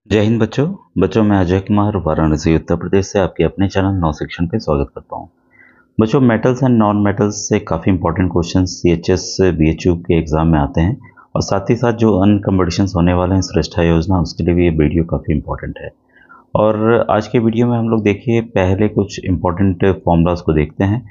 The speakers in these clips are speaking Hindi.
जय हिंद बच्चों मैं अजय कुमार वाराणसी उत्तर प्रदेश से आपके अपने चैनल नौ सेक्शन पे स्वागत करता हूँ। बच्चों मेटल्स एंड नॉन मेटल्स से काफ़ी इंपॉर्टेंट क्वेश्चन CHS BHU के एग्जाम में आते हैं और साथ ही साथ जो अन्य कॉम्पिटिशन्स होने वाले हैं श्रेष्ठा योजना उसके लिए भी ये वीडियो काफ़ी इंपॉर्टेंट है। और आज के वीडियो में हम लोग देखिए पहले कुछ इंपॉर्टेंट फॉर्मूलाज को देखते हैं,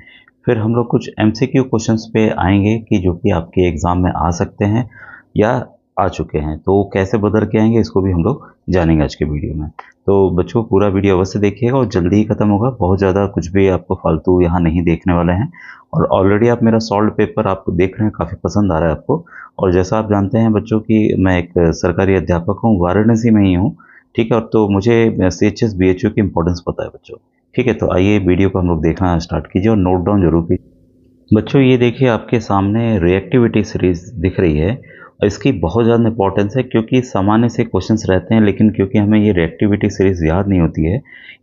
फिर हम लोग कुछ MCQ क्वेश्चंस पे आएंगे कि जो कि आपके एग्ज़ाम में आ सकते हैं या आ चुके हैं, तो कैसे बदल के आएंगे इसको भी हम लोग जानेंगे आज के वीडियो में। तो बच्चों पूरा वीडियो अवश्य देखिएगा और जल्दी ही खत्म होगा, बहुत ज़्यादा कुछ भी आपको फालतू यहाँ नहीं देखने वाले हैं। और ऑलरेडी आप मेरा सॉल्व पेपर आपको देख रहे हैं, काफ़ी पसंद आ रहा है आपको। और जैसा आप जानते हैं बच्चों कि मैं एक सरकारी अध्यापक हूँ, वाराणसी में ही हूँ, ठीक है। और तो मुझे CHS BHU की इंपॉर्टेंस पता है बच्चों, ठीक है। तो आइए वीडियो को हम लोग देखना स्टार्ट कीजिए और नोट डाउन जरूर कीजिए। बच्चों ये देखिए आपके सामने रिएक्टिविटी सीरीज दिख रही है और इसकी बहुत ज़्यादा इंपॉर्टेंस है क्योंकि सामान्य से क्वेश्चंस रहते हैं, लेकिन क्योंकि हमें ये रिएक्टिविटी सीरीज याद नहीं होती है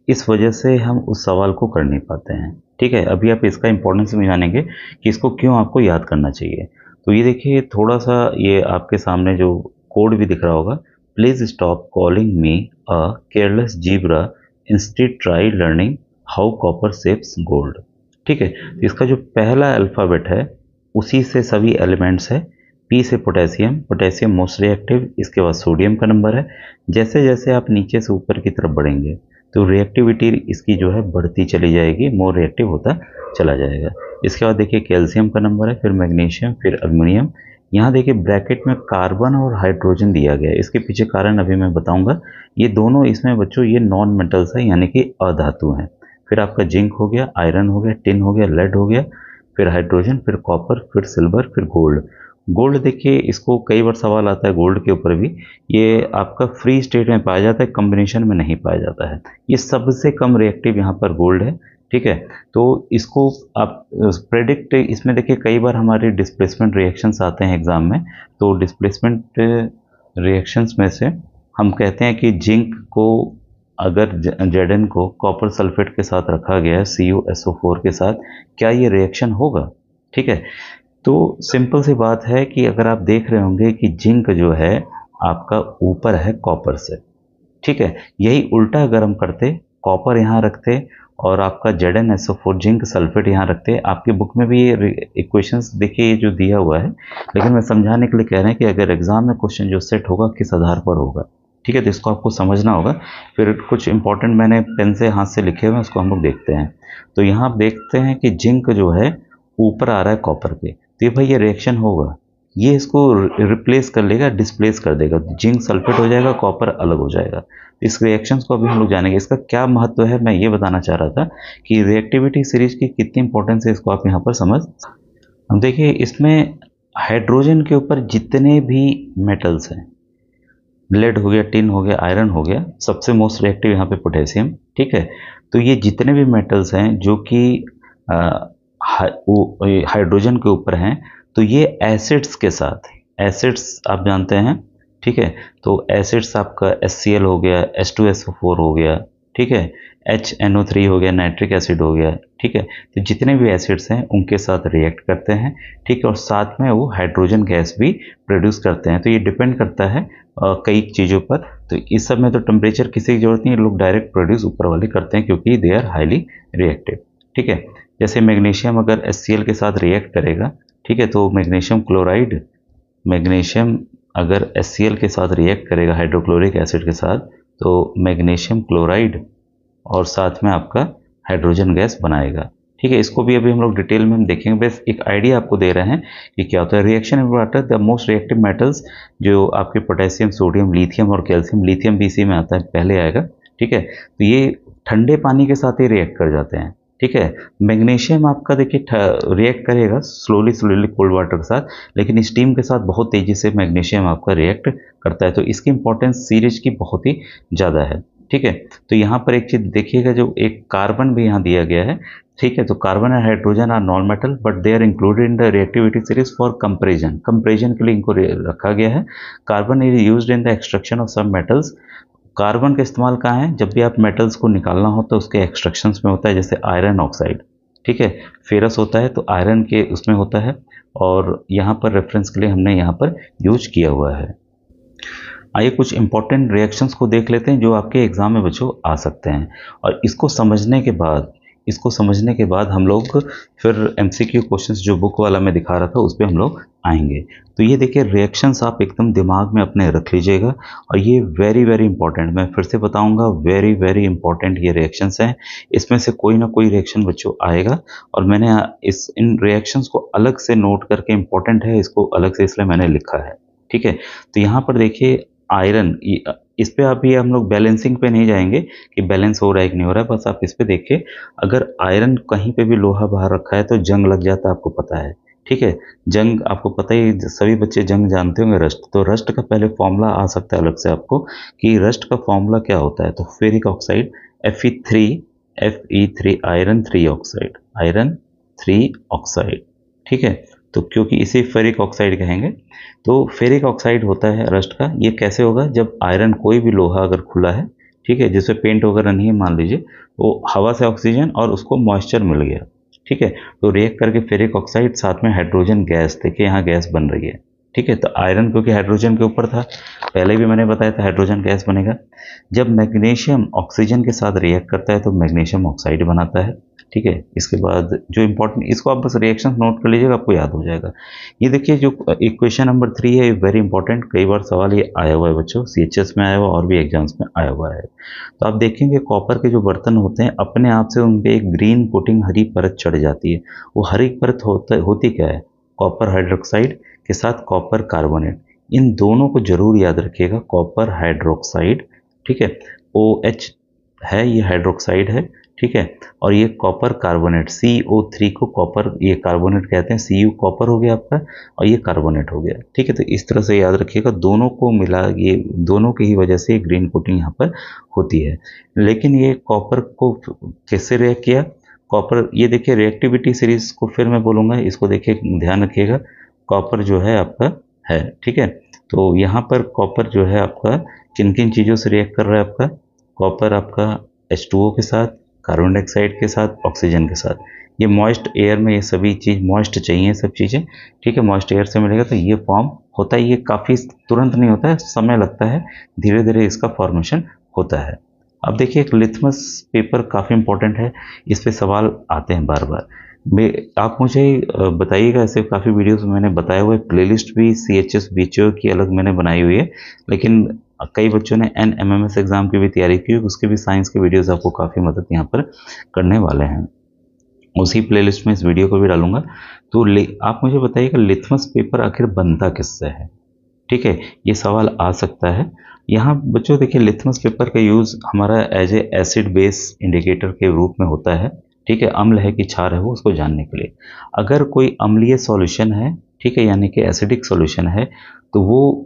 इस वजह से हम उस सवाल को कर नहीं पाते हैं, ठीक है। अभी आप इसका इंपॉर्टेंस भी जानेंगे कि इसको क्यों आपको याद करना चाहिए। तो ये देखिए थोड़ा सा ये आपके सामने जो कोड भी दिख रहा होगा, please stop calling me a careless zebra, instead try learning how copper shapes gold, ठीक है। तो इसका जो पहला अल्फ़ाबेट है उसी से सभी एलिमेंट्स है। P से पोटेशियम, पोटेशियम मोस्ट रिएक्टिव, इसके बाद सोडियम का नंबर है। जैसे जैसे आप नीचे से ऊपर की तरफ बढ़ेंगे तो रिएक्टिविटी इसकी जो है बढ़ती चली जाएगी, मोर रिएक्टिव होता चला जाएगा। इसके बाद देखिए कैल्शियम का नंबर है, फिर मैग्नीशियम, फिर एल्युमिनियम। यहाँ देखिए ब्रैकेट में कार्बन और हाइड्रोजन दिया गया है, इसके पीछे कारण अभी मैं बताऊंगा। ये दोनों इसमें बच्चों ये नॉन मेटल्स है यानी कि अधातु हैं। फिर आपका जिंक हो गया, आयरन हो गया, टिन हो गया, लेड हो गया, फिर हाइड्रोजन, फिर कॉपर, फिर सिल्वर, फिर गोल्ड। गोल्ड देखिए इसको कई बार सवाल आता है गोल्ड के ऊपर भी, ये आपका फ्री स्टेट में पाया जाता है, कॉम्बिनेशन में नहीं पाया जाता है। ये सबसे कम रिएक्टिव यहाँ पर गोल्ड है, ठीक है। तो इसको आप प्रेडिक्ट, इसमें देखिए कई बार हमारे डिस्प्लेसमेंट रिएक्शंस आते हैं एग्जाम में, तो डिस्प्लेसमेंट रिएक्शंस में से हम कहते हैं कि जिंक को अगर Zn को कॉपर सल्फेट के साथ रखा गया है CuSO4 के साथ, क्या ये रिएक्शन होगा, ठीक है। तो सिंपल सी बात है कि अगर आप देख रहे होंगे कि जिंक जो है आपका ऊपर है कॉपर से, ठीक है। यही उल्टा अगर हम करते, कॉपर यहाँ रखते और आपका ZnSO4 जिंक सल्फेट यहाँ रखते, आपकी बुक में भी ये इक्वेशंस देखिए ये जो दिया हुआ है, लेकिन मैं समझाने के लिए कह रहे हैं कि अगर एग्जाम में क्वेश्चन जो सेट होगा किस आधार पर होगा, ठीक है। तो इसको आपको समझना होगा। फिर कुछ इंपॉर्टेंट मैंने पेन से हाथ से लिखे हुए हैं, उसको हम लोग देखते हैं। तो यहाँ आप देखते हैं कि जिंक जो है ऊपर आ रहा है कॉपर के, तो ये भाई ये रिएक्शन होगा, ये इसको रिप्लेस कर लेगा, डिस्प्लेस कर देगा, जिंक सल्फेट हो जाएगा, कॉपर अलग हो जाएगा। इस रिएक्शंस को अभी हम लोग जानेंगे। इसका क्या महत्व है मैं ये बताना चाह रहा था कि रिएक्टिविटी सीरीज की कितनी इंपॉर्टेंस है, इसको आप यहाँ पर समझ। हम देखिए इसमें हाइड्रोजन के ऊपर जितने भी मेटल्स हैं, लेड हो गया, टिन हो गया, आयरन हो गया, सबसे मोस्ट रिएक्टिव यहाँ पे पोटेशियम, ठीक है। तो ये जितने भी मेटल्स हैं जो कि हाइड्रोजन के ऊपर हैं, तो ये एसिड्स के साथ, एसिड्स आप जानते हैं, ठीक है। तो एसिड्स आपका HCl हो गया, H2SO4 हो गया, ठीक है, HNO3 हो गया, नाइट्रिक एसिड हो गया, ठीक है। तो जितने भी एसिड्स हैं उनके साथ रिएक्ट करते हैं, ठीक है। और साथ में वो हाइड्रोजन गैस भी प्रोड्यूस करते हैं। तो ये डिपेंड करता है कई चीज़ों पर। तो इस सब में तो टेम्परेचर किसी की जरूरत नहीं है, लोग डायरेक्ट प्रोड्यूस ऊपर वाले करते हैं क्योंकि दे आर हाईली रिएक्टिव, ठीक है। जैसे मैग्नीशियम अगर HCl के साथ रिएक्ट करेगा, ठीक है, तो मैग्नीशियम क्लोराइड, मैग्नीशियम अगर HCl के साथ रिएक्ट करेगा हाइड्रोक्लोरिक एसिड के साथ, तो मैग्नीशियम क्लोराइड और साथ में आपका हाइड्रोजन गैस बनाएगा, ठीक है। इसको भी अभी हम लोग डिटेल में हम देखेंगे, बस एक आइडिया आपको दे रहे हैं कि क्या होता है। Reaction in water the most reactive metals जो आपके पोटेशियम, सोडियम, लिथियम और कैल्शियम, लिथियम भी इसी में आता है, पहले आएगा, ठीक है। तो ये ठंडे पानी के साथ ही रिएक्ट कर जाते हैं, ठीक है। मैग्नीशियम आपका देखिए रिएक्ट करेगा स्लोली स्लोली कोल्ड वाटर के साथ, लेकिन स्टीम के साथ बहुत तेजी से मैग्नीशियम आपका रिएक्ट करता है। तो इसकी इंपॉर्टेंस सीरीज की बहुत ही ज़्यादा है, ठीक है। तो यहाँ पर एक चीज़ देखिएगा, जो एक कार्बन भी यहाँ दिया गया है, ठीक है। तो carbon and hydrogen are non metal but they are included in the reactivity series for comparison, comparison के लिए इनको रखा गया है। Carbon is used in the extraction of some metals. Carbon का इस्तेमाल कहाँ है, जब भी आप मेटल्स को निकालना हो तो उसके एक्सट्रैक्शंस में होता है, जैसे आयरन ऑक्साइड, ठीक है, फेरस होता है तो आयरन के उसमें होता है, और यहाँ पर रेफरेंस के लिए हमने यहाँ पर यूज किया हुआ है। आइए कुछ इंपॉर्टेंट रिएक्शंस को देख लेते हैं जो आपके एग्जाम में बच्चों आ सकते हैं, और इसको समझने के बाद हम लोग फिर एमसीक्यू क्वेश्चंस जो बुक वाला मैं दिखा रहा था उस पर हम लोग आएंगे। तो ये देखिए रिएक्शंस आप एकदम दिमाग में अपने रख लीजिएगा, और ये वेरी वेरी इंपॉर्टेंट, मैं फिर से बताऊंगा, वेरी वेरी इंपॉर्टेंट ये रिएक्शंस हैं। इसमें से कोई ना कोई रिएक्शन बच्चों आएगा, और मैंने इन रिएक्शंस को अलग से नोट करके, इंपॉर्टेंट है इसको अलग से इसलिए मैंने लिखा है। ठीक है, तो यहाँ पर देखिए आयरन, इस पे अभी हम लोग बैलेंसिंग पे नहीं जाएंगे कि बैलेंस हो रहा है कि नहीं हो रहा है, बस आप इस पे देखिए। अगर आयरन कहीं पे भी लोहा बाहर रखा है तो जंग लग जाता है, आपको पता है। ठीक है, जंग आपको पता ही, सभी बच्चे जंग जानते होंगे। रस्ट, तो रस्ट का पहले फॉर्मूला आ सकता है अलग से आपको, कि रस्ट का फॉर्मूला क्या होता है। तो ferric oxide Fe3 iron 3 oxide, iron 3 oxide. ठीक है, तो क्योंकि इसे फेरिक ऑक्साइड कहेंगे, तो फेरिक ऑक्साइड होता है रस्ट का। ये कैसे होगा, जब आयरन, कोई भी लोहा अगर खुला है, ठीक है, जिसमें पेंट वगैरह नहीं है, मान लीजिए वो हवा से ऑक्सीजन और उसको मॉइस्चर मिल गया, ठीक है, तो रिएक्ट करके फेरिक ऑक्साइड साथ में हाइड्रोजन गैस, देखिए यहाँ गैस बन रही है। ठीक है, तो आयरन क्योंकि हाइड्रोजन के ऊपर था, पहले भी मैंने बताया था हाइड्रोजन गैस बनेगा। जब मैग्नीशियम ऑक्सीजन के साथ रिएक्ट करता है तो मैग्नीशियम ऑक्साइड बनाता है। ठीक है, इसके बाद जो इंपॉर्टेंट, इसको आप बस रिएक्शन नोट कर लीजिएगा, आपको याद हो जाएगा। ये देखिए जो इक्वेशन नंबर 3 है, वेरी इंपॉर्टेंट, कई बार सवाल ये आया हुआ है बच्चों, सीएचएस में आया हुआ और भी एग्जाम्स में आया हुआ है। तो आप देखेंगे कॉपर के जो बर्तन होते हैं, अपने आप से उन पे एक ग्रीन कोटिंग, हरी परत चढ़ जाती है। वो हरी परत होती क्या है, कॉपर हाइड्रोक्साइड के साथ कॉपर कार्बोनेट, इन दोनों को जरूर याद रखिएगा, कॉपर हाइड्रोक्साइड। ठीक है, OH है, ये हाइड्रोक्साइड है। ठीक है, और ये कॉपर कार्बोनेट, CO3 को कॉपर, ये कार्बोनेट कहते हैं, Cu कॉपर हो गया आपका, और ये कार्बोनेट हो गया। ठीक है, तो इस तरह से याद रखिएगा, दोनों को मिला, ये दोनों की ही वजह से ग्रीन कोटिंग यहाँ पर होती है। लेकिन ये कॉपर को कैसे रिएक्ट किया, कॉपर, ये देखिए रिएक्टिविटी सीरीज को फिर मैं बोलूँगा, इसको देखिए ध्यान रखिएगा, कॉपर जो है आपका है। ठीक है, तो यहाँ पर कॉपर जो है आपका किन किन चीज़ों से रिएक्ट कर रहा है, आपका कॉपर आपका H2O के साथ, कार्बन डाइऑक्साइड के साथ, ऑक्सीजन के साथ। ये मॉइस्ट एयर में ये सभी चीज़ मॉइस्ट चाहिए, सब चीज़ें। ठीक है, मॉइस्ट एयर से मिलेगा तो ये फॉर्म होता है। ये काफ़ी तुरंत नहीं होता है, समय लगता है, धीरे धीरे इसका फॉर्मेशन होता है। अब देखिए एक लिथमस पेपर काफ़ी इंपॉर्टेंट है, इस पे सवाल आते हैं बार बार। आप मुझे बताइएगा, ऐसे काफ़ी वीडियोस मैंने बताए हुए, प्लेलिस्ट भी CHS BHO की अलग मैंने बनाई हुई है, लेकिन कई बच्चों ने NMMS एग्जाम की भी तैयारी की, उसके भी साइंस के वीडियोस आपको काफ़ी मदद यहाँ पर करने वाले हैं। उसी प्लेलिस्ट में इस वीडियो को भी डालूंगा। तो आप मुझे बताइएगा लिथमस पेपर आखिर बनता किससे है। ठीक है, ये सवाल आ सकता है। यहाँ बच्चों देखिए लिथमस पेपर का यूज़ हमारा as a acid base indicator के रूप में होता है। ठीक है, अम्ल है कि क्षार है वो उसको जानने के लिए। अगर कोई अम्लीय सॉल्यूशन है, ठीक है, यानी कि एसिडिक सॉल्यूशन है, तो वो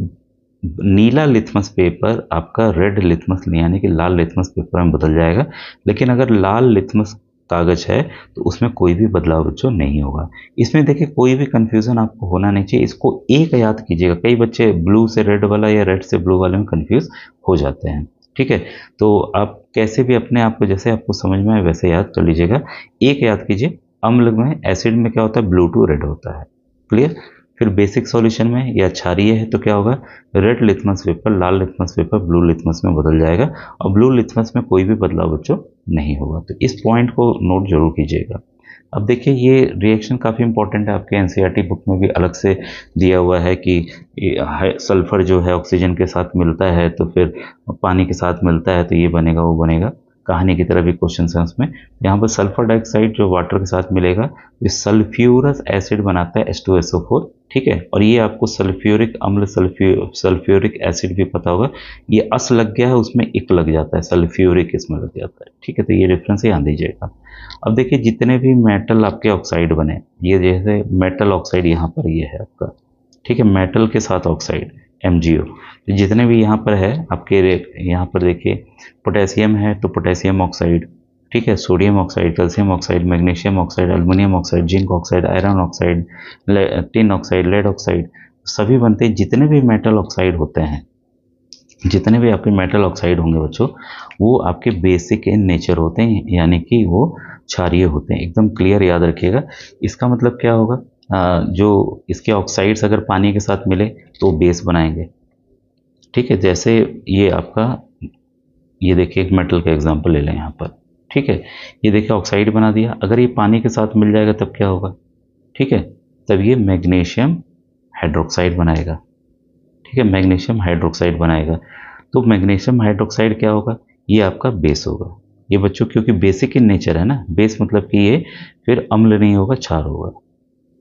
नीला लिथमस पेपर आपका रेड लिथमस यानी कि लाल लिथमस पेपर में बदल जाएगा। लेकिन अगर लाल लिथमस कागज है तो उसमें कोई भी बदलाव बच्चों नहीं होगा। इसमें देखिए कोई भी कंफ्यूजन आपको होना नहीं चाहिए, इसको एक याद कीजिएगा। कई बच्चे ब्लू से रेड वाला या रेड से ब्लू वाले में कंफ्यूज हो जाते हैं। ठीक है, तो आप कैसे भी अपने आप को, जैसे आपको समझ में आए वैसे याद कर लीजिएगा। एक याद कीजिए, अम्ल में, एसिड में क्या होता है, ब्लू टू रेड होता है। क्लियर। फिर बेसिक सॉल्यूशन में या क्षारीय है तो क्या होगा, रेड लिथमस पेपर लाल लिथमस पेपर ब्लू लिथमस में बदल जाएगा, और ब्लू लिथमस में कोई भी बदलाव बच्चों नहीं होगा। तो इस पॉइंट को नोट जरूर कीजिएगा। अब देखिए ये रिएक्शन काफ़ी इंपॉर्टेंट है, आपके एनसीईआरटी बुक में भी अलग से दिया हुआ है कि सल्फर जो है ऑक्सीजन के साथ मिलता है तो फिर पानी के साथ मिलता है तो ये बनेगा वो बनेगा, कहानी की तरह भी क्वेश्चन है उसमें। यहाँ पर सल्फर डाइऑक्साइड जो वाटर के साथ मिलेगा, ये सल्फ्यूरस एसिड बनाता है H2SO4। ठीक है, और ये आपको सल्फ्यूरिक अम्ल, सल्फ्यूरिक एसिड भी पता होगा, ये अस लग गया है उसमें इक लग जाता है, सल्फ्यूरिक इसमें लग जाता है। ठीक है, तो ये डिफरेंस ध्यान दीजिएगा। अब देखिए जितने भी मेटल आपके ऑक्साइड बने, ये जैसे मेटल ऑक्साइड यहाँ पर ये है आपका, ठीक है, मेटल के साथ ऑक्साइड MgO, तो जितने भी यहाँ पर है आपके, यहाँ पर देखिए पोटेशियम है तो पोटेशियम ऑक्साइड, ठीक है, sodium oxide, calcium oxide, magnesium oxide, aluminium oxide, zinc oxide, iron oxide, tin oxide, lead oxide, सभी बनते हैं। जितने भी मेटल ऑक्साइड होते हैं, जितने भी आपके मेटल ऑक्साइड होंगे बच्चों, वो आपके बेसिक इन नेचर होते हैं, यानी कि वो क्षारीय होते हैं। एकदम क्लियर याद रखिएगा। इसका मतलब क्या होगा, जो इसके ऑक्साइड्स अगर पानी के साथ मिले तो बेस बनाएंगे, ठीक है, जैसे ये आपका, ये देखिए एक मेटल का एग्जांपल ले लें यहाँ पर। ठीक है, ये देखिए ऑक्साइड बना दिया, अगर ये पानी के साथ मिल जाएगा तब क्या होगा? ठीक है, तब ये मैग्नीशियम हाइड्रोक्साइड बनाएगा। ठीक है, मैग्नीशियम हाइड्रोक्साइड बनाएगा। तो मैग्नीशियम हाइड्रोक्साइड क्या होगा? ये आपका बेस होगा। ये बच्चों क्योंकि बेसिक इन नेचर है ना, बेस मतलब कि ये फिर अम्ल नहीं होगा, क्षार होगा।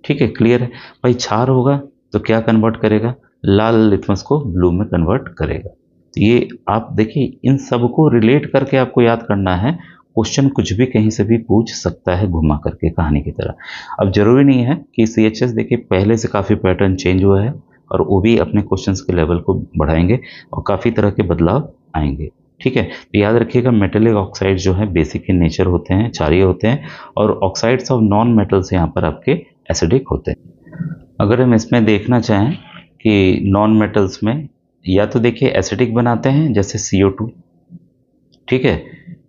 ठीक है, क्लियर है भाई? क्षार होगा तो क्या कन्वर्ट करेगा? लाल लिटमस को ब्लू में कन्वर्ट करेगा। तो ये आप देखिए, इन सबको रिलेट करके आपको याद करना है। क्वेश्चन कुछ भी कहीं से भी पूछ सकता है घुमा करके कहानी की तरह। अब जरूरी नहीं है कि CHS देखिए पहले से काफ़ी पैटर्न चेंज हुआ है, और वो भी अपने क्वेश्चंस के लेवल को बढ़ाएंगे और काफ़ी तरह के बदलाव आएंगे। ठीक है, तो याद रखिएगा मेटेलिक ऑक्साइड जो है बेसिक इन नेचर होते हैं, क्षारीय होते हैं, और ऑक्साइड्स ऑफ नॉन मेटल्स यहाँ पर आपके एसिडिक होते हैं। अगर हम इसमें देखना चाहें कि नॉन मेटल्स में, या तो देखिए एसिडिक बनाते हैं जैसे CO2, ठीक है,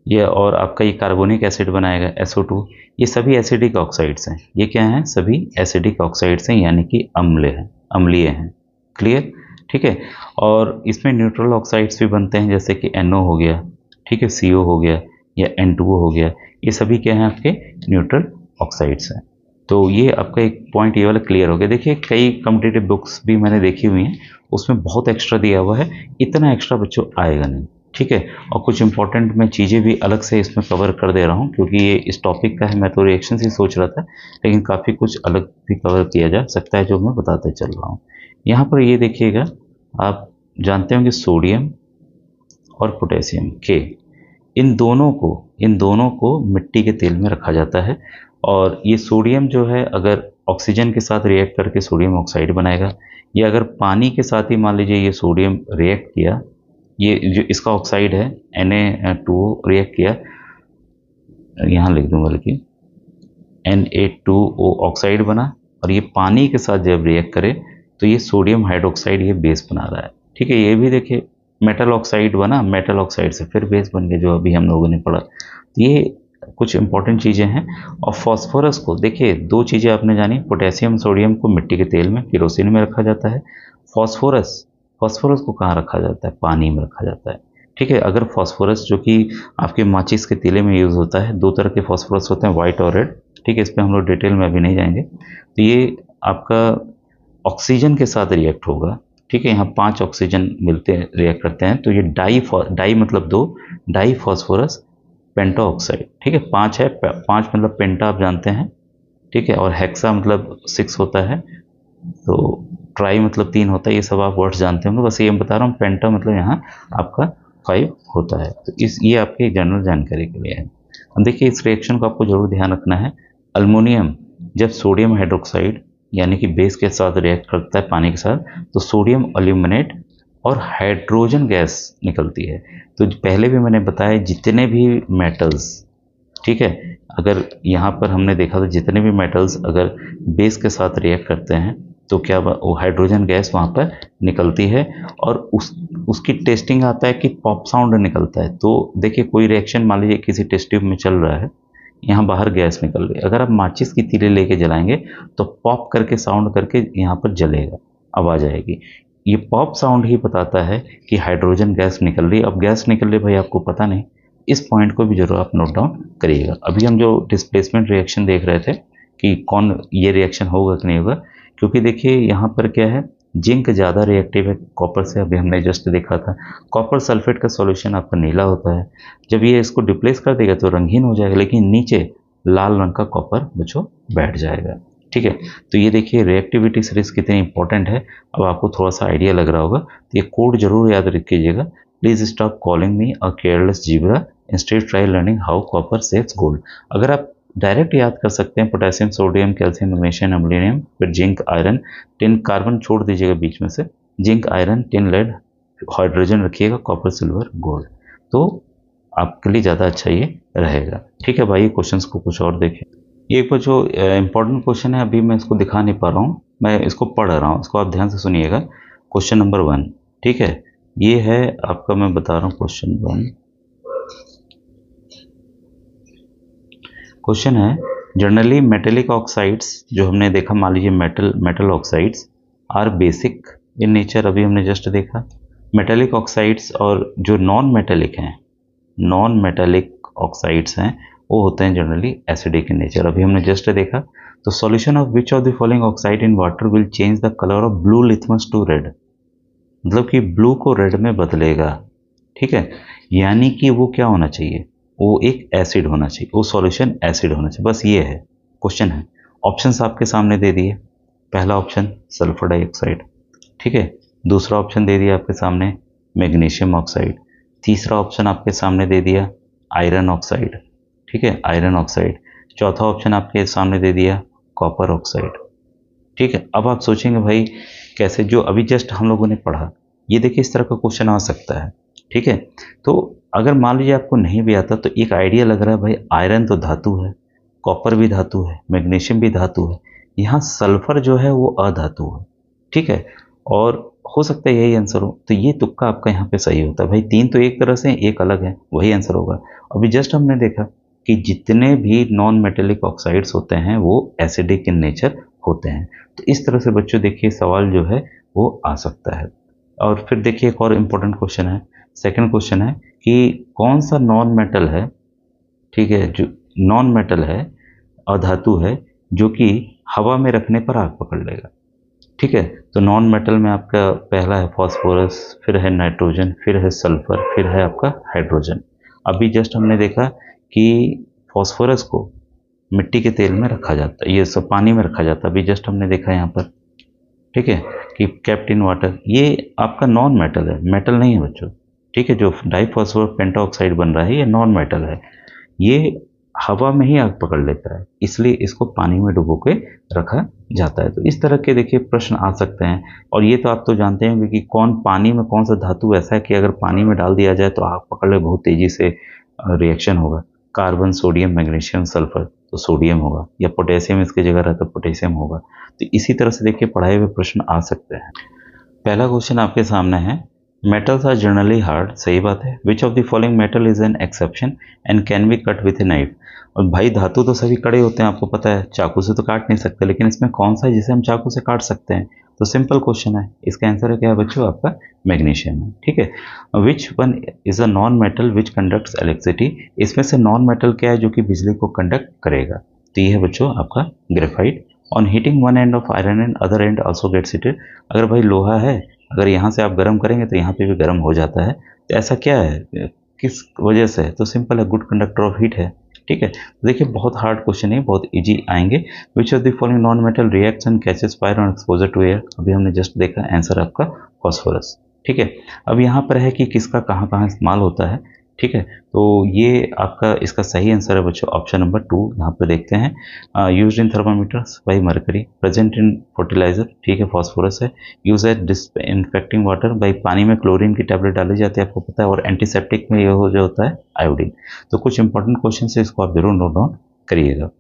ये और आपका ये कार्बोनिक एसिड बनाएगा SO2। ये सभी एसिडिक ऑक्साइड्स हैं। ये क्या हैं? सभी एसिडिक ऑक्साइड्स हैं, यानी कि अम्ल हैं, अम्लीय हैं। क्लियर? ठीक है, और इसमें न्यूट्रल ऑक्साइड्स भी बनते हैं जैसे कि NO हो गया, ठीक है, CO हो गया, या N2O हो गया। ये सभी क्या हैं? आपके न्यूट्रल ऑक्साइड्स हैं। तो ये आपका एक पॉइंट ये वाला क्लियर हो गया। देखिए कई कॉम्पिटिटिव बुक्स भी मैंने देखी हुई हैं, उसमें बहुत एक्स्ट्रा दिया हुआ है, इतना एक्स्ट्रा बच्चों आएगा नहीं। ठीक है, और कुछ इंपॉर्टेंट मैं चीज़ें भी अलग से इसमें कवर कर दे रहा हूँ, क्योंकि ये इस टॉपिक का है। मैं तो रिएक्शन ही सोच रहा था, लेकिन काफ़ी कुछ अलग भी कवर किया जा सकता है जो मैं बताते चल रहा हूँ। यहाँ पर ये देखिएगा, आप जानते होंगे सोडियम और पोटेशियम के, इन दोनों को मिट्टी के तेल में रखा जाता है। और ये सोडियम जो है, अगर ऑक्सीजन के साथ रिएक्ट करके सोडियम ऑक्साइड बनाएगा, या अगर पानी के साथ ही मान लीजिए ये सोडियम रिएक्ट किया, ये जो इसका ऑक्साइड है Na2O रिएक्ट किया, यहाँ लिख दूँ बल्कि Na2O ऑक्साइड बना, और ये पानी के साथ जब रिएक्ट करे तो ये सोडियम हाइड्रोक्साइड ये बेस बना रहा है। ठीक है, ये भी देखिए मेटल ऑक्साइड बना, मेटल ऑक्साइड से फिर बेस बन गया, जो अभी हम लोगों ने पढ़ा। ये कुछ इंपॉर्टेंट चीज़ें हैं। और फॉस्फोरस को देखिए, दो चीज़ें आपने जानी, पोटेशियम सोडियम को मिट्टी के तेल में केरोसिन में रखा जाता है। फॉस्फोरस को कहाँ रखा जाता है? पानी में रखा जाता है। ठीक है, अगर फॉस्फोरस जो कि आपके माचिस के तीले में यूज़ होता है, दो तरह के फॉस्फोरस होते हैं, वाइट और रेड। ठीक है, इस पर हम लोग डिटेल में अभी नहीं जाएंगे। तो ये आपका ऑक्सीजन के साथ रिएक्ट होगा। ठीक है, यहाँ 5 ऑक्सीजन मिलते हैं, रिएक्ट करते हैं, तो ये डाई मतलब 2, डाई फॉस्फोरस पेंटा ऑक्साइड। ठीक है, 5 है, 5 मतलब पेंटा आप जानते हैं। ठीक है, और हेक्सा मतलब 6 होता है, तो ट्राई मतलब 3 होता है। ये सब आप वर्ड्स जानते होंगे, बस ये मैं बता रहा हूँ। पेंटा मतलब यहाँ आपका 5 होता है। तो ये आपके जनरल जानकारी के लिए है। अब देखिए इस रिएक्शन को आपको जरूर ध्यान रखना है। अल्मोनियम जब सोडियम हाइड्रोक्साइड यानी कि बेस के साथ रिएक्ट करता है पानी के साथ, तो सोडियम अल्यूमिनेट और हाइड्रोजन गैस निकलती है। तो पहले भी मैंने बताया, जितने भी मेटल्स, ठीक है, अगर यहाँ पर हमने देखा था, जितने भी मेटल्स अगर बेस के साथ रिएक्ट करते हैं तो क्या वो हाइड्रोजन गैस वहाँ पर निकलती है, और उसकी टेस्टिंग आता है कि पॉप साउंड निकलता है। तो देखिए कोई रिएक्शन मान लीजिए किसी टेस्ट ट्यूब में चल रहा है, यहाँ बाहर गैस निकल रही है, अगर आप माचिस की तीली लेके जलाएंगे तो पॉप करके साउंड करके यहाँ पर जलेगा, आवाज़ आएगी। ये पॉप साउंड ही बताता है कि हाइड्रोजन गैस निकल रही है। अब गैस निकल रही भाई आपको पता नहीं, इस पॉइंट को भी जरूर आप नोट डाउन करिएगा। अभी हम जो डिस्प्लेसमेंट रिएक्शन देख रहे थे कि कौन ये रिएक्शन होगा कि नहीं होगा, क्योंकि देखिए यहाँ पर क्या है, जिंक ज़्यादा रिएक्टिव है कॉपर से। अभी हमने जस्ट देखा था, कॉपर सल्फेट का सॉल्यूशन आपका नीला होता है, जब ये इसको डिप्लेस कर देगा तो रंगीन हो जाएगा, लेकिन नीचे लाल रंग का कॉपर बच्चों बैठ जाएगा। ठीक है, तो ये देखिए रिएक्टिविटी सीरीज कितनी इंपॉर्टेंट है। अब आपको थोड़ा सा आइडिया लग रहा होगा, तो ये कोड जरूर याद रखिएगा। Please stop calling me a careless zebra, instead try learning how copper saves gold. अगर आप डायरेक्ट याद कर सकते हैं potassium sodium calcium magnesium aluminium, फिर जिंक आयरन टिन, कार्बन छोड़ दीजिएगा बीच में से, zinc iron tin lead hydrogen रखिएगा, कॉपर सिल्वर गोल्ड, तो आपके लिए ज़्यादा अच्छा ये रहेगा। ठीक है भाई, क्वेश्चंस को कुछ और देखें। ये एक जो इंपॉर्टेंट क्वेश्चन है, अभी मैं इसको दिखा नहीं पा रहा हूँ, मैं इसको पढ़ रहा हूँ, इसको आप ध्यान से सुनिएगा। क्वेश्चन नंबर 1, ठीक है, ये है आपका, मैं बता रहा हूँ क्वेश्चन 1। क्वेश्चन है, जनरली मेटेलिक ऑक्साइड्स जो हमने देखा, मान लीजिए metal oxides are basic in nature, अभी हमने जस्ट देखा, मेटेलिक ऑक्साइड्स और जो नॉन मेटेलिक हैं, नॉन मेटेलिक ऑक्साइड्स हैं, वो होते हैं जनरली एसिडिक इन नेचर। अभी हमने जस्ट देखा, तो solution of which of the following oxide in water will change the colour of blue litmus to red, मतलब कि ब्लू को रेड में बदलेगा, ठीक है। यानी कि वो क्या होना चाहिए, वो एक एसिड होना चाहिए, वो सॉल्यूशन एसिड होना चाहिए, बस ये है क्वेश्चन है। ऑप्शंस आपके सामने दे दिए, पहला ऑप्शन सल्फर डाइऑक्साइड, ठीक है। दूसरा ऑप्शन दे दिया आपके सामने मैग्नीशियम ऑक्साइड। तीसरा ऑप्शन आपके सामने दे दिया आयरन ऑक्साइड, ठीक है, आयरन ऑक्साइड। चौथा ऑप्शन आपके सामने दे दिया कॉपर ऑक्साइड, ठीक है। अब आप सोचेंगे भाई कैसे, जो अभी जस्ट हम लोगों ने पढ़ा, ये देखिए इस तरह का क्वेश्चन आ सकता है, ठीक है। तो अगर मान लीजिए आपको नहीं भी आता तो एक आइडिया लग रहा है भाई आयरन तो धातु है, कॉपर भी धातु है, मैग्नीशियम भी धातु है, यहाँ सल्फर जो है वो अधातु है, ठीक है। और हो सकता है यही आंसर हो, तो ये तुक्का आपका यहाँ पे सही होता है भाई। तीन तो एक तरह से एक अलग है, वही आंसर होगा। अभी जस्ट हमने देखा कि जितने भी नॉन मेटेलिक ऑक्साइड्स होते हैं वो एसिडिक इन नेचर होते हैं। तो इस तरह से बच्चों देखिए सवाल जो है वो आ सकता है। और फिर देखिए एक और इम्पोर्टेंट क्वेश्चन है, सेकंड क्वेश्चन है कि कौन सा नॉन मेटल है, ठीक है, जो नॉन मेटल है, अधातु है, जो कि हवा में रखने पर आग पकड़ लेगा, ठीक है। तो नॉन मेटल में आपका पहला है फॉस्फोरस, फिर है नाइट्रोजन, फिर है सल्फर, फिर है आपका हाइड्रोजन। अभी जस्ट हमने देखा कि फॉस्फोरस को मिट्टी के तेल में रखा जाता है, ये सब पानी में रखा जाता है, अभी जस्ट हमने देखा यहाँ पर, ठीक है, कि केप्ट इन वाटर, ये आपका नॉन मेटल है, मेटल नहीं है बच्चों, ठीक है। जो डाइफॉस्फोरस पेंटाऑक्साइड बन रहा है ये नॉन मेटल है, ये हवा में ही आग पकड़ लेता है, इसलिए इसको पानी में डुबो के रखा जाता है। तो इस तरह के देखिए प्रश्न आ सकते हैं। और ये तो आप तो जानते होंगे कि कौन पानी में कौन सा धातु ऐसा है कि अगर पानी में डाल दिया जाए तो आग पकड़ ले, बहुत तेजी से रिएक्शन होगा। कार्बन, सोडियम, मैग्नीशियम, सल्फर, तो सोडियम होगा, या पोटेशियम इसकी जगह रहता तो पोटेशियम होगा। तो इसी तरह से देखिए पढ़ाए हुए प्रश्न आ सकते हैं। पहला क्वेश्चन आपके सामने है, मेटल्स आर जनरली हार्ड, सही बात है। विच of the following metal is an exception and can be cut with a knife. और भाई धातु तो सभी कड़े होते हैं, आपको पता है, चाकू से तो काट नहीं सकते, लेकिन इसमें कौन सा है जिसे हम चाकू से काट सकते हैं। तो सिंपल क्वेश्चन है, इसका आंसर है क्या है बच्चों, आपका मैग्नीशियम है, ठीक है। Which one is a non metal which conducts electricity, इसमें से नॉन मेटल क्या है जो कि बिजली को कंडक्ट करेगा। तो ये है बच्चों आपका graphite. On heating one end of iron and other end also gets heated, अगर भाई लोहा है, अगर यहाँ से आप गर्म करेंगे तो यहाँ पे भी गर्म हो जाता है। तो ऐसा क्या है, किस वजह से है, तो सिंपल है, गुड कंडक्टर ऑफ हीट है, ठीक है। तो देखिए बहुत हार्ड क्वेश्चन है, बहुत इजी आएंगे। Which of the following non metal reacts and catches fire on exposure to air, अभी हमने जस्ट देखा, आंसर आपका फॉस्फोरस, ठीक है। अब यहाँ पर है कि किसका कहाँ कहाँ इस्तेमाल होता है, ठीक है। तो ये आपका इसका सही आंसर है बच्चों ऑप्शन नंबर 2। यहाँ पे देखते हैं, use in thermometers by mercury, present in fertiliser, ठीक है, फॉस्फोरस है। यूज एट डिसइंफेक्टिंग वाटर, भाई पानी में क्लोरीन की टैबलेट डाली जाती है, आपको पता है। और एंटीसेप्टिक में ये हो जो होता है आयोडीन। तो कुछ इंपॉर्टेंट क्वेश्चन है, इसको आप जरूर नोट डाउन करिएगा।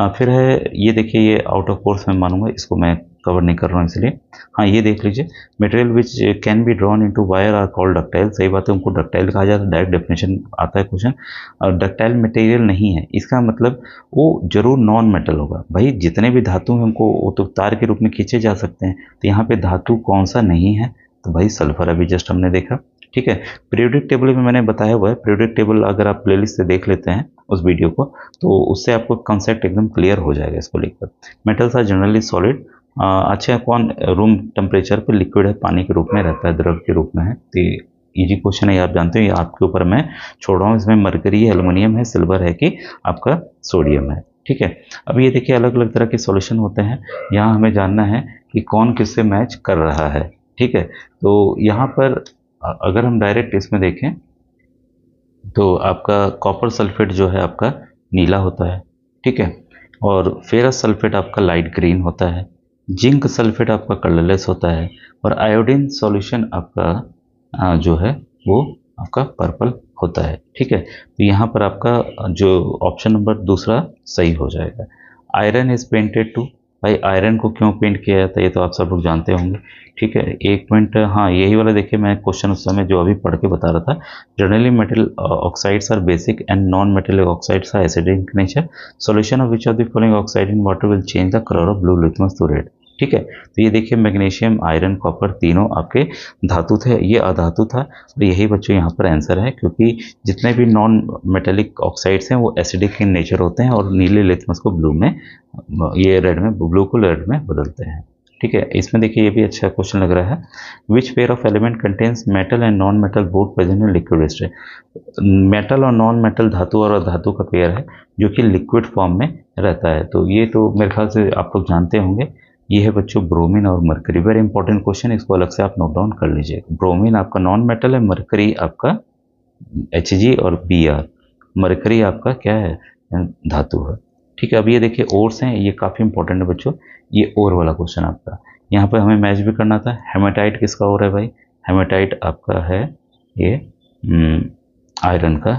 फिर है ये देखिए, ये आउट ऑफ कोर्स में मानूंगा, इसको मैं कवर नहीं कर रहा हूँ इसलिए। हाँ ये देख लीजिए, material which can be drawn into wire are called ductile, सही बात है, उनको डक्टाइल कहा जाता है। डायरेक्ट डेफिनेशन आता है क्वेश्चन, और डक्टाइल मटेरियल नहीं है, इसका मतलब वो जरूर नॉन मेटल होगा। भाई जितने भी धातु हैं उनको वो तो तार के रूप में खींचे जा सकते हैं, तो यहाँ पे धातु कौन सा नहीं है, तो भाई सल्फर, अभी जस्ट हमने देखा, ठीक है। पीरियोडिक टेबल में मैंने बताया हुआ है, पीरियोडिक टेबल अगर आप प्लेलिस्ट से देख लेते हैं उस वीडियो को, तो उससे आपको कॉन्सेप्ट एकदम क्लियर हो जाएगा इसको लेकर। मेटल्स आर जनरली सॉलिड, अच्छा कौन रूम टेम्परेचर पे लिक्विड है, पानी के रूप में रहता है, द्रव के रूप में है। तो इजी क्वेश्चन है, आप जानते हो, ये आपके ऊपर मैं छोड़ रहा हूँ। इसमें मरकरी है, एल्युमिनियम है, सिल्वर है कि आपका सोडियम है, ठीक है। अब ये देखिए अलग अलग तरह के सॉल्यूशन होते हैं, यहाँ हमें जानना है कि कौन किससे मैच कर रहा है, ठीक है। तो यहाँ पर अगर हम डायरेक्ट इसमें देखें तो आपका कॉपर सल्फेट जो है आपका नीला होता है, ठीक है। और फेरस सल्फेट आपका लाइट ग्रीन होता है, जिंक सल्फेट आपका कलरलेस होता है, और आयोडीन सॉल्यूशन आपका जो है वो आपका पर्पल होता है, ठीक है। तो यहाँ पर आपका जो ऑप्शन नंबर दूसरा सही हो जाएगा। आयरन इज पेंटेड टू, भाई आयरन को क्यों पेंट किया जाता है ये तो आप सब लोग जानते होंगे, ठीक है। एक मिनट, हाँ यही वाला देखिए, मैं क्वेश्चन उस समय जो अभी पढ़ के बता रहा था। Generally metal oxides are basic and non metallic oxides are acidic in nature, solution of which of the following oxide in water will change the colour of blue litmus to red. ठीक है। तो ये देखिए मैग्नीशियम, आयरन, कॉपर तीनों आपके धातु थे, ये अधातु था। और यही बच्चों यहाँ पर आंसर है, क्योंकि जितने भी नॉन मेटेलिक ऑक्साइड्स हैं वो एसिडिक इन नेचर होते हैं और नीले लिथमस को ब्लू में, ये रेड में, ब्लू को रेड में बदलते हैं। ठीक है। इसमें देखिए ये भी अच्छा क्वेश्चन लग रहा है। Which pair of element contains metal and non metal both present in liquid state. Metal और नॉन मेटल, धातु और अधातु का पेयर है जो कि लिक्विड फॉर्म में रहता है। तो ये तो मेरे ख्याल से आप लोग जानते होंगे। ये है बच्चों ब्रोमीन और मरकरी। वेरी इंपॉर्टेंट क्वेश्चन, इसको अलग से आप नोट डाउन कर लीजिएगा। ब्रोमीन आपका नॉन मेटल है, मरकरी आपका Hg और Br, मरकरी आपका क्या है, धातु है। ठीक है। अब ये देखिए ओर्स हैं, ये काफ़ी इंपॉर्टेंट है बच्चों। ये ओर वाला क्वेश्चन आपका यहाँ पर हमें मैच भी करना था। हेमेटाइट किसका ओर है भाई? हेमेटाइट आपका है ये आयरन का,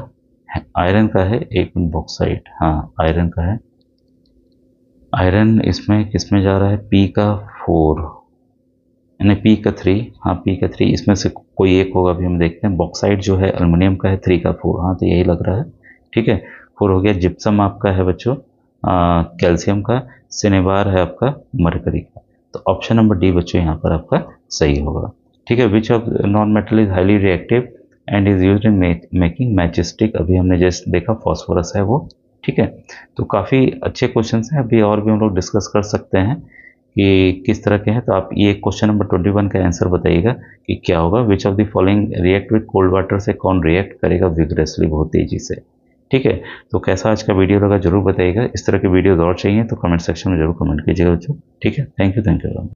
आयरन का है। एक बॉक्साइट, हाँ आयरन का है। आयरन इसमें किस में जा रहा है? P का 4, यानी P का 3, हाँ P का 3, इसमें से कोई एक होगा, अभी हम देखते हैं। बॉक्साइट जो है एल्युमिनियम का है, 3 का 4, हाँ तो यही लग रहा है। ठीक है। 4 हो गया। जिप्सम आपका है बच्चों कैल्शियम का, सिनेबार है आपका मरकरी का। तो ऑप्शन नंबर डी बच्चों यहाँ पर आपका सही होगा। ठीक है। Which of non metal is highly reactive and is used in making match stick. अभी हमने जैसे देखा फॉस्फोरस है वो। ठीक है। तो काफ़ी अच्छे क्वेश्चंस हैं, अभी और भी हम लोग डिस्कस कर सकते हैं कि किस तरह के हैं। तो आप ये क्वेश्चन नंबर 21 का आंसर बताइएगा कि क्या होगा। विच of the following react with cold water से कौन रिएक्ट करेगा विग्रेसली, बहुत तेजी से। ठीक है। तो कैसा आज का वीडियो लगा जरूर बताइएगा। इस तरह के वीडियोज और चाहिए तो कमेंट सेक्शन में जरूर कमेंट कीजिएगा बच्चों। ठीक है। Thank you.